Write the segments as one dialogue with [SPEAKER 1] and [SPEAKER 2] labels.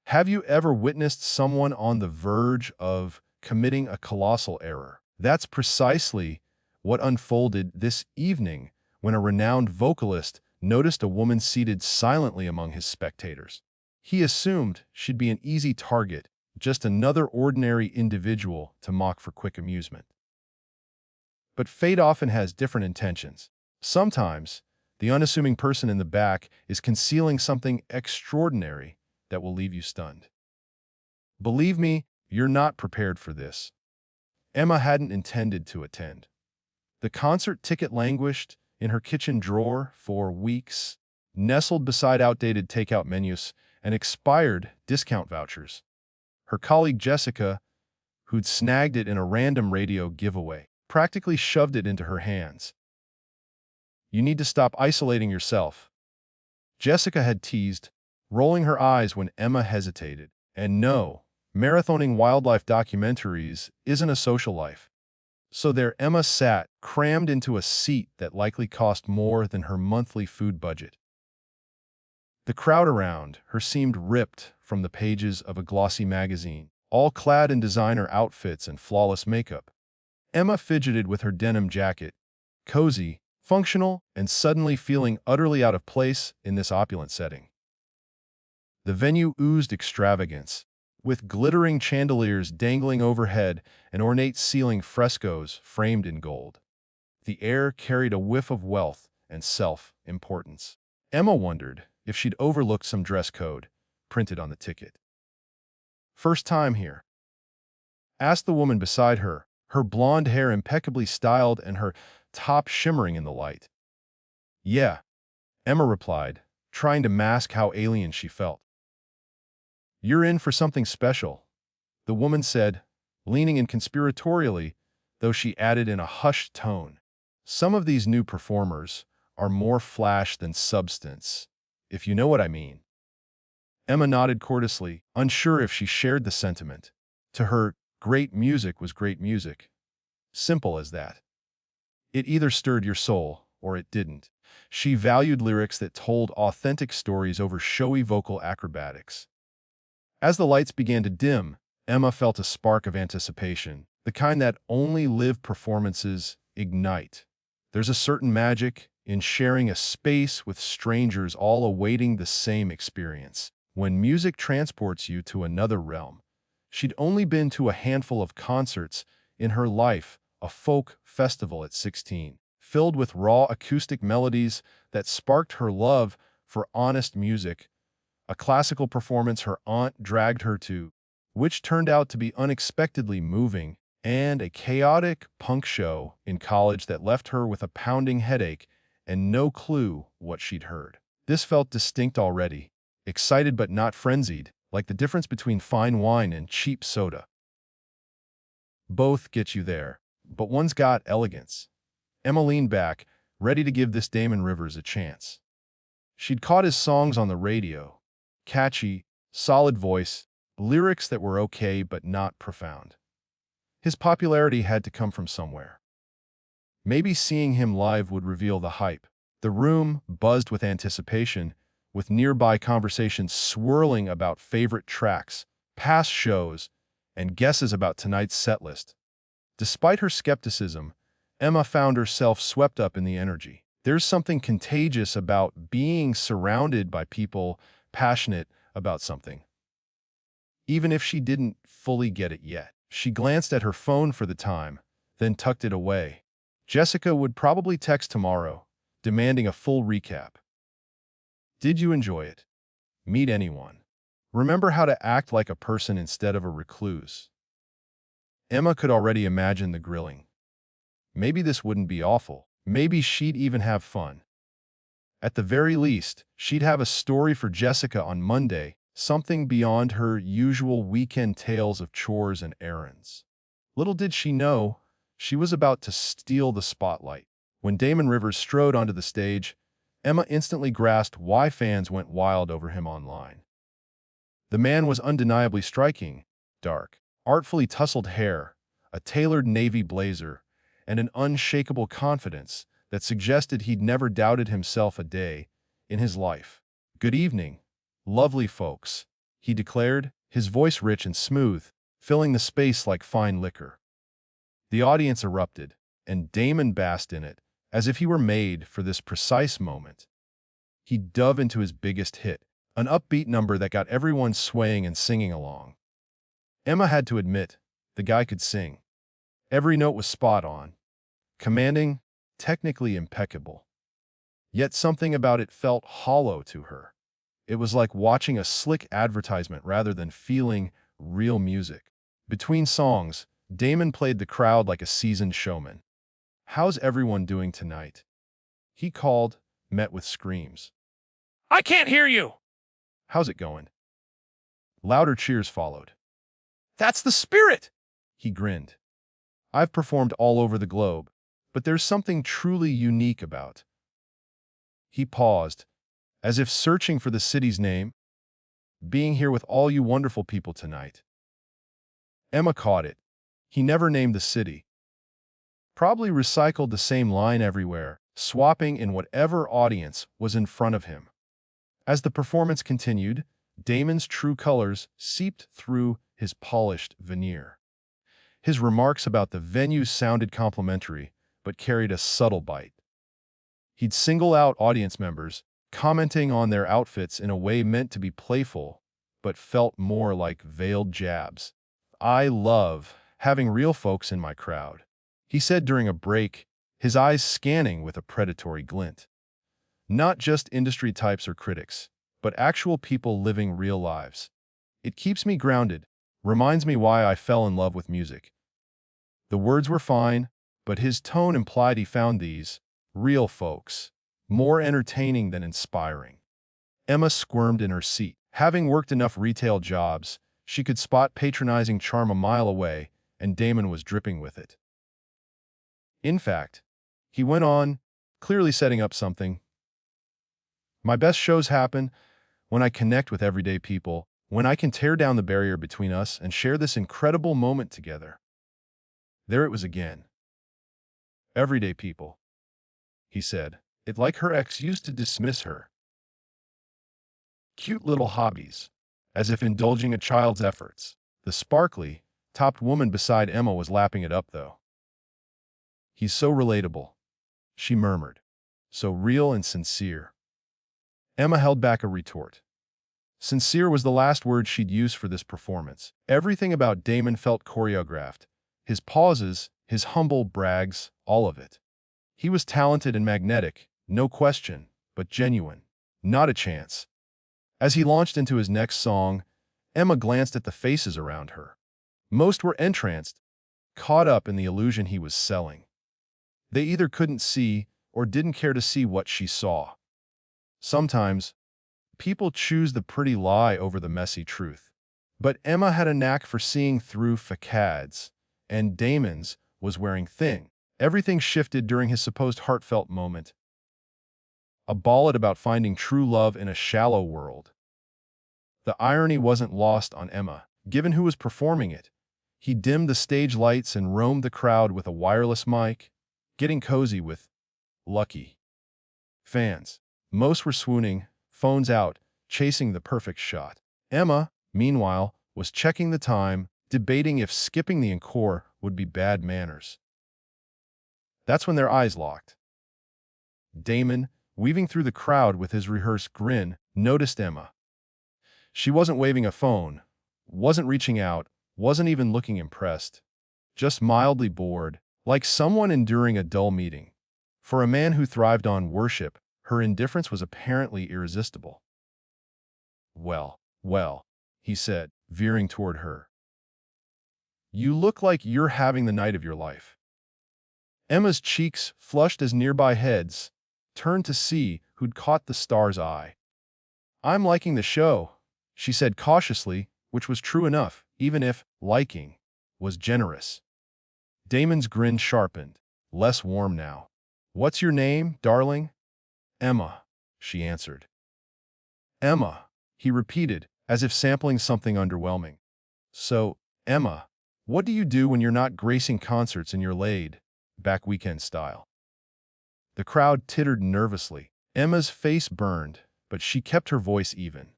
[SPEAKER 1] Have you ever witnessed someone on the verge of committing a colossal error? That's precisely what unfolded this evening when a renowned vocalist noticed a woman seated silently among his spectators. He assumed she'd be an easy target, just another ordinary individual to mock for quick amusement. But fate often has different intentions. Sometimes, the unassuming person in the back is concealing something extraordinary that will leave you stunned. Believe me, you're not prepared for this. Emma hadn't intended to attend. The concert ticket languished in her kitchen drawer for weeks, nestled beside outdated takeout menus and expired discount vouchers. Her colleague Jessica, who'd snagged it in a random radio giveaway, practically shoved it into her hands. "You need to stop isolating yourself," Jessica had teased, rolling her eyes when Emma hesitated. And no, marathoning wildlife documentaries isn't a social life. So there Emma sat, crammed into a seat that likely cost more than her monthly food budget. The crowd around her seemed ripped from the pages of a glossy magazine, all clad in designer outfits and flawless makeup. Emma fidgeted with her denim jacket, cozy, functional, and suddenly feeling utterly out of place in this opulent setting. The venue oozed extravagance, with glittering chandeliers dangling overhead and ornate ceiling frescoes framed in gold. The air carried a whiff of wealth and self-importance. Emma wondered if she'd overlooked some dress code printed on the ticket. "First time here?" asked the woman beside her, her blonde hair impeccably styled and her top shimmering in the light. "Yeah," Emma replied, trying to mask how alien she felt. "You're in for something special," the woman said, leaning in conspiratorially, though she added in a hushed tone. "Some of these new performers are more flash than substance, if you know what I mean." Emma nodded courteously, unsure if she shared the sentiment. To her, great music was great music. Simple as that. It either stirred your soul, or it didn't. She valued lyrics that told authentic stories over showy vocal acrobatics. As the lights began to dim, Emma felt a spark of anticipation, the kind that only live performances ignite. There's a certain magic in sharing a space with strangers all awaiting the same experience. When music transports you to another realm. She'd only been to a handful of concerts in her life, a folk festival at 16, filled with raw acoustic melodies that sparked her love for honest music, a classical performance her aunt dragged her to, which turned out to be unexpectedly moving, and a chaotic punk show in college that left her with a pounding headache and no clue what she'd heard. This felt distinct already, excited but not frenzied, like the difference between fine wine and cheap soda. Both get you there, but one's got elegance. Emma leaned back, ready to give this Damon Rivers a chance. She'd caught his songs on the radio. Catchy, solid voice, lyrics that were okay but not profound. His popularity had to come from somewhere. Maybe seeing him live would reveal the hype. The room buzzed with anticipation, with nearby conversations swirling about favorite tracks, past shows, and guesses about tonight's setlist. Despite her skepticism, Emma found herself swept up in the energy. There's something contagious about being surrounded by people passionate about something. Even if she didn't fully get it yet, she glanced at her phone for the time, then tucked it away. Jessica would probably text tomorrow, demanding a full recap. Did you enjoy it? Meet anyone? Remember how to act like a person instead of a recluse? Emma could already imagine the grilling. Maybe this wouldn't be awful. Maybe she'd even have fun. At the very least, she'd have a story for Jessica on Monday, something beyond her usual weekend tales of chores and errands. Little did she know, she was about to steal the spotlight. When Damon Rivers strode onto the stage, Emma instantly grasped why fans went wild over him online. The man was undeniably striking, dark, artfully tousled hair, a tailored navy blazer, and an unshakable confidence that suggested he'd never doubted himself a day in his life. "Good evening, lovely folks," he declared, his voice rich and smooth, filling the space like fine liquor. The audience erupted, and Damon basked in it, as if he were made for this precise moment. He dove into his biggest hit, an upbeat number that got everyone swaying and singing along. Emma had to admit, the guy could sing. Every note was spot on, commanding, technically impeccable. Yet something about it felt hollow to her. It was like watching a slick advertisement rather than feeling real music. Between songs, Damon played the crowd like a seasoned showman. "How's everyone doing tonight?" he called, met with screams.
[SPEAKER 2] I can't hear you!
[SPEAKER 1] "How's it going?" Louder cheers followed.
[SPEAKER 2] That's the spirit!
[SPEAKER 1] He grinned. "I've performed all over the globe, but there's something truly unique about." He paused, as if searching for the city's name. "Being here with all you wonderful people tonight." Emma caught it. He never named the city. Probably recycled the same line everywhere, swapping in whatever audience was in front of him. As the performance continued, Damon's true colors seeped through his polished veneer. His remarks about the venue sounded complimentary, but carried a subtle bite. He'd single out audience members, commenting on their outfits in a way meant to be playful, but felt more like veiled jabs. "I love having real folks in my crowd," he said during a break, his eyes scanning with a predatory glint. "Not just industry types or critics, but actual people living real lives. It keeps me grounded, reminds me why I fell in love with music." The words were fine, but his tone implied he found these real folks more entertaining than inspiring. Emma squirmed in her seat. Having worked enough retail jobs, she could spot patronizing charm a mile away, and Damon was dripping with it. "In fact," he went on, clearly setting up something, "my best shows happen when I connect with everyday people, when I can tear down the barrier between us and share this incredible moment together." There it was again. "Everyday people," he said. It like her ex used to dismiss her. "Cute little hobbies," as if indulging a child's efforts. The sparkly, topped woman beside Emma was lapping it up, though. "He's so relatable," she murmured. "So real and sincere." Emma held back a retort. Sincere was the last word she'd use for this performance. Everything about Damon felt choreographed. His pauses, his humble brags, all of it. He was talented and magnetic, no question, but genuine. Not a chance. As he launched into his next song, Emma glanced at the faces around her. Most were entranced, caught up in the illusion he was selling. They either couldn't see or didn't care to see what she saw. Sometimes, people choose the pretty lie over the messy truth. But Emma had a knack for seeing through facades, and Damon's was wearing thin. Everything shifted during his supposed heartfelt moment. A ballad about finding true love in a shallow world. The irony wasn't lost on Emma, given who was performing it. He dimmed the stage lights and roamed the crowd with a wireless mic, getting cozy with lucky fans. Most were swooning, phones out, chasing the perfect shot. Emma, meanwhile, was checking the time, debating if skipping the encore would be bad manners. That's when their eyes locked. Damon, weaving through the crowd with his rehearsed grin, noticed Emma. She wasn't waving a phone, wasn't reaching out, wasn't even looking impressed. Just mildly bored, like someone enduring a dull meeting. For a man who thrived on worship, her indifference was apparently irresistible. Well, he said, veering toward her. "You look like you're having the night of your life." Emma's cheeks, flushed as nearby heads, turned to see who'd caught the star's eye. "I'm liking the show," she said cautiously, which was true enough, even if liking was generous. Damon's grin sharpened, less warm now. "What's your name, darling?" "Emma," she answered. "Emma," he repeated, as if sampling something underwhelming. "So, Emma, what do you do when you're not gracing concerts in your laid-back weekend style?" The crowd tittered nervously. Emma's face burned, but she kept her voice even.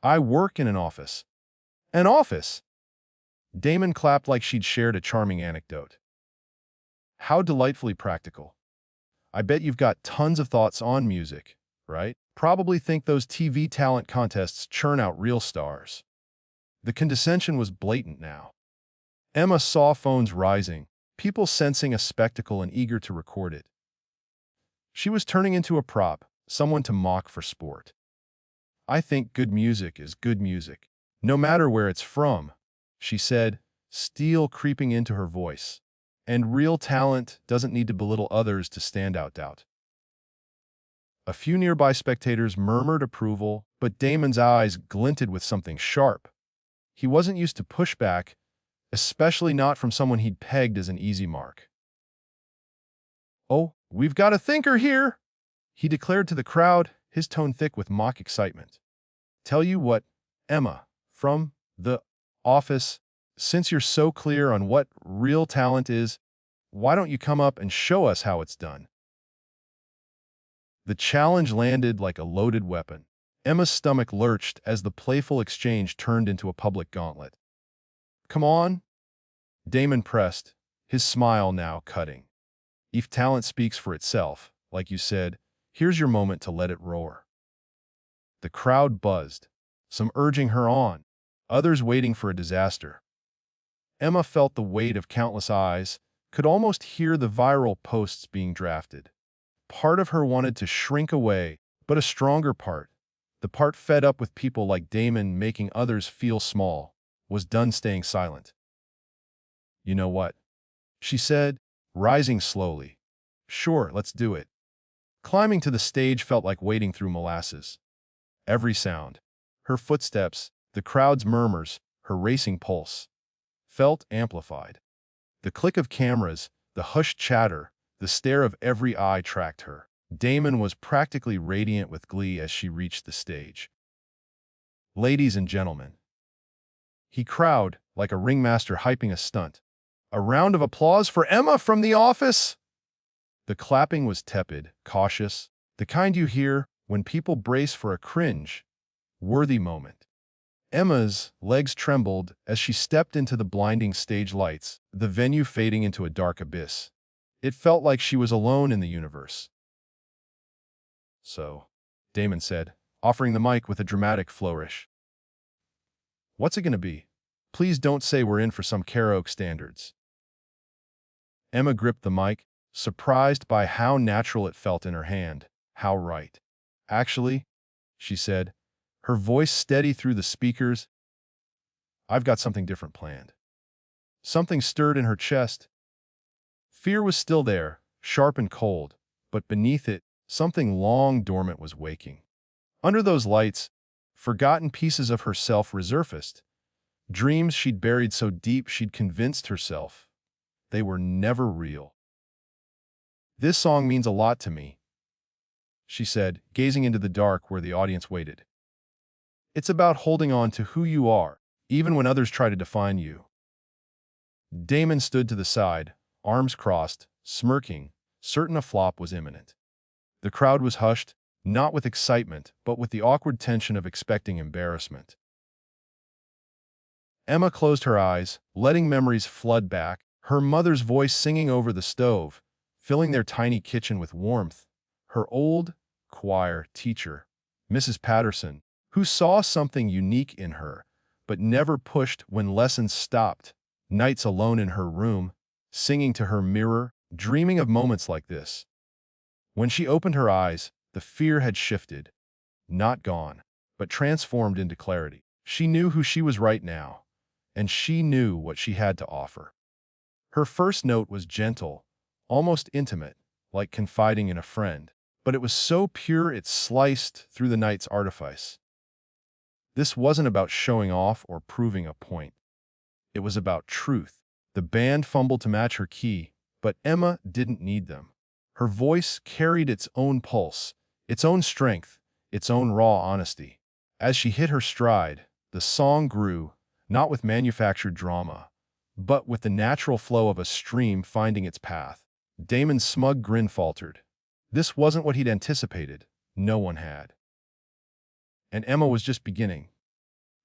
[SPEAKER 1] I work in an office. An office? Damon clapped like she'd shared a charming anecdote. How delightfully practical. I bet you've got tons of thoughts on music, right? Probably think those TV talent contests churn out real stars. The condescension was blatant now. Emma saw phones rising, people sensing a spectacle and eager to record it. She was turning into a prop, someone to mock for sport. I think good music is good music, no matter where it's from, she said, steel creeping into her voice. And real talent doesn't need to belittle others to stand out. A few nearby spectators murmured approval, but Damon's eyes glinted with something sharp. He wasn't used to pushback, especially not from someone he'd pegged as an easy mark. "Oh, we've got a thinker here," he declared to the crowd, his tone thick with mock excitement. "Tell you what, Emma, from the office, since you're so clear on what real talent is, why don't you come up and show us how it's done?" The challenge landed like a loaded weapon. Emma's stomach lurched as the playful exchange turned into a public gauntlet. "Come on," Damon pressed, his smile now cutting. "If talent speaks for itself, like you said, here's your moment to let it roar." The crowd buzzed, some urging her on, others waiting for a disaster. Emma felt the weight of countless eyes, could almost hear the viral posts being drafted. Part of her wanted to shrink away, but a stronger part, the part fed up with people like Damon making others feel small, was done staying silent. "You know what?" she said, rising slowly. "Sure, let's do it." Climbing to the stage felt like wading through molasses. Every sound, her footsteps, the crowd's murmurs, her racing pulse, felt amplified. The click of cameras, the hushed chatter, the stare of every eye tracked her. Damon was practically radiant with glee as she reached the stage. "Ladies and gentlemen," he crowed like a ringmaster hyping a stunt. "A round of applause for Emma from the office!" The clapping was tepid, cautious, the kind you hear when people brace for a cringe-worthy moment. Emma's legs trembled as she stepped into the blinding stage lights, the venue fading into a dark abyss. It felt like she was alone in the universe. "So," Damon said, offering the mic with a dramatic flourish. "What's it going to be? Please don't say we're in for some karaoke standards." Emma gripped the mic, surprised by how natural it felt in her hand, how right. "Actually," she said, her voice steady through the speakers, "I've got something different planned." Something stirred in her chest. Fear was still there, sharp and cold, but beneath it, something long dormant was waking. Under those lights, forgotten pieces of herself resurfaced, dreams she'd buried so deep she'd convinced herself they were never real. "This song means a lot to me," she said, gazing into the dark where the audience waited. "It's about holding on to who you are, even when others try to define you." Damon stood to the side, arms crossed, smirking, certain a flop was imminent. The crowd was hushed, not with excitement, but with the awkward tension of expecting embarrassment. Emma closed her eyes, letting memories flood back, her mother's voice singing over the stove, filling their tiny kitchen with warmth, her old choir teacher, Mrs. Patterson, who saw something unique in her, but never pushed when lessons stopped, nights alone in her room, singing to her mirror, dreaming of moments like this. When she opened her eyes, the fear had shifted, not gone, but transformed into clarity. She knew who she was right now, and she knew what she had to offer. Her first note was gentle, almost intimate, like confiding in a friend, but it was so pure it sliced through the night's artifice. This wasn't about showing off or proving a point. It was about truth. The band fumbled to match her key, but Emma didn't need them. Her voice carried its own pulse, its own strength, its own raw honesty. As she hit her stride, the song grew, not with manufactured drama, but with the natural flow of a stream finding its path. Damon's smug grin faltered. This wasn't what he'd anticipated. No one had. And Emma was just beginning.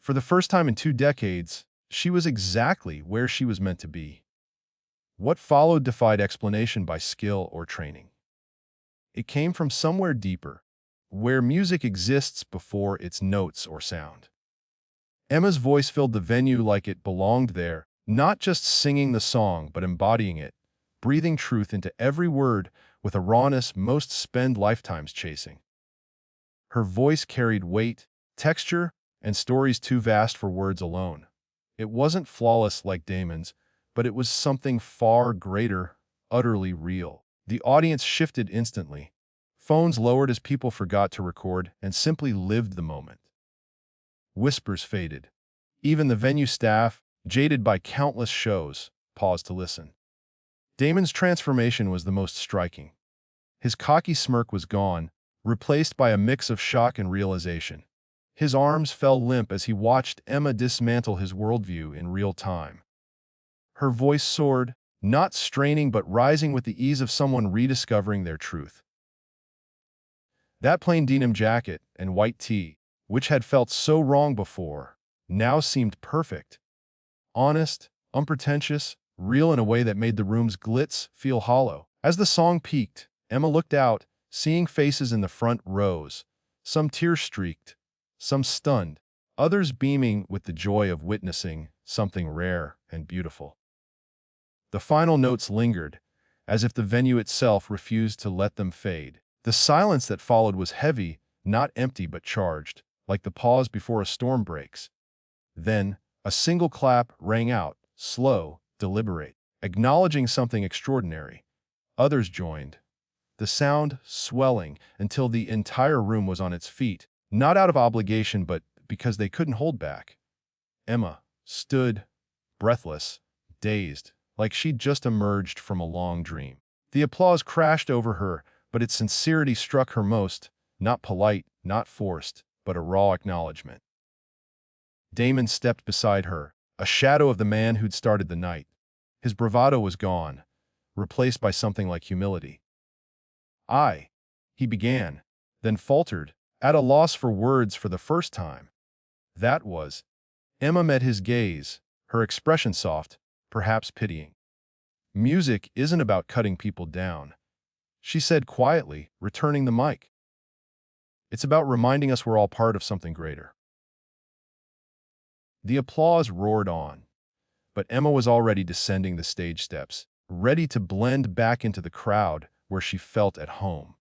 [SPEAKER 1] For the first time in 2 decades, she was exactly where she was meant to be. What followed defied explanation by skill or training. It came from somewhere deeper, where music exists before its notes or sound. Emma's voice filled the venue like it belonged there, not just singing the song but embodying it, breathing truth into every word with a rawness most spend lifetimes chasing. Her voice carried weight, texture, and stories too vast for words alone. It wasn't flawless like Damon's, but it was something far greater, utterly real. The audience shifted instantly. Phones lowered as people forgot to record and simply lived the moment. Whispers faded. Even the venue staff, jaded by countless shows, paused to listen. Damon's transformation was the most striking. His cocky smirk was gone, replaced by a mix of shock and realization. His arms fell limp as he watched Emma dismantle his worldview in real time. Her voice soared, not straining but rising with the ease of someone rediscovering their truth. That plain denim jacket and white tee, which had felt so wrong before, now seemed perfect. Honest, unpretentious, real in a way that made the room's glitz feel hollow. As the song peaked, Emma looked out, seeing faces in the front rows, some tear-streaked, some stunned, others beaming with the joy of witnessing something rare and beautiful. The final notes lingered, as if the venue itself refused to let them fade. The silence that followed was heavy, not empty but charged, like the pause before a storm breaks. Then, a single clap rang out, slow, deliberate, acknowledging something extraordinary. Others joined, the sound swelling until the entire room was on its feet, not out of obligation but because they couldn't hold back. Emma stood, breathless, dazed, like she'd just emerged from a long dream. The applause crashed over her, but its sincerity struck her most, not polite, not forced, but a raw acknowledgement. Damon stepped beside her, a shadow of the man who'd started the night. His bravado was gone, replaced by something like humility. He began, then faltered, at a loss for words for the first time. That was. Emma met his gaze, her expression soft, perhaps pitying. Music isn't about cutting people down, she said quietly, returning the mic. It's about reminding us we're all part of something greater. The applause roared on, but Emma was already descending the stage steps, ready to blend back into the crowd where she felt at home.